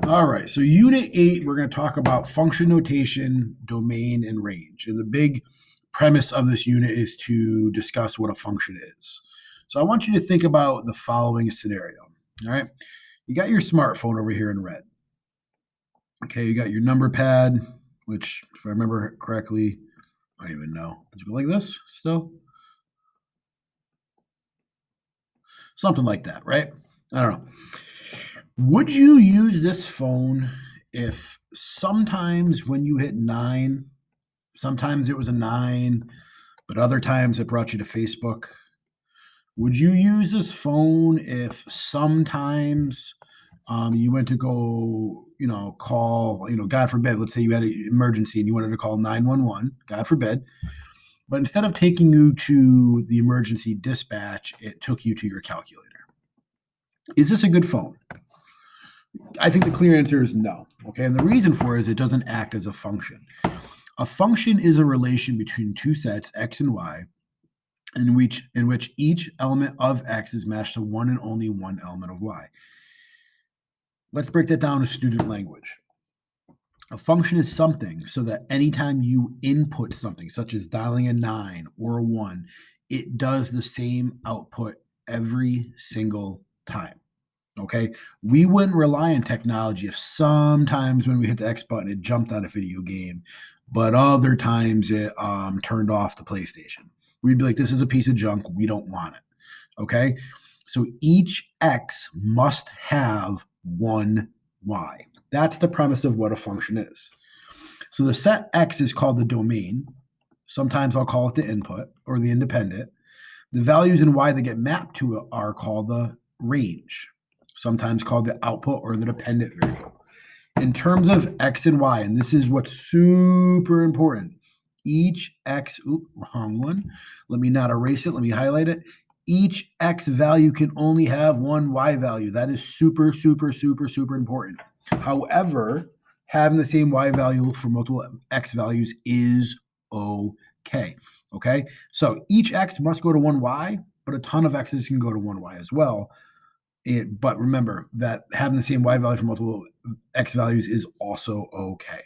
All right, so Unit 8, we're going to talk about function notation, domain, and range. And the big premise of this unit is to discuss what a function is. So I want you to think about the following scenario. All right, you got your smartphone over here in red. Okay, you got your number pad, which, if I remember correctly, I don't even know. Does it go like this still? Something like that, right? I don't know. Would you use this phone if sometimes when you hit 9, sometimes it was a 9, but other times it brought you to Facebook? Would you use this phone if sometimes you went to go, call, God forbid, let's say you had an emergency and you wanted to call 911, God forbid, but instead of taking you to the emergency dispatch, it took you to your calculator? Is this a good phone? I think the clear answer is no. Okay. And the reason for it is it doesn't act as a function. A function is a relation between two sets, x and y, in which each element of x is matched to one and only one element of y. Let's break that down to student language. A function is something so that anytime you input something, such as dialing a 9 or a 1, it does the same output every single time. Okay. We wouldn't rely on technology if sometimes when we hit the X button, it jumped on a video game, but other times it turned off the PlayStation. We'd be like, this is a piece of junk. We don't want it. Okay. So each X must have one Y. That's the premise of what a function is. So the set X is called the domain. Sometimes I'll call it the input or the independent. The values in Y that get mapped to it are called the range, sometimes called the output or the dependent variable. In terms of X and Y, and this is what's super important, each X, wrong one. Let me not erase it. Let me highlight it. Each X value can only have one Y value. That is super, super, super, super important. However, having the same Y value for multiple X values is okay. Okay. So each X must go to one Y, but a ton of X's can go to one Y as well. But remember that having the same Y value for multiple X values is also okay.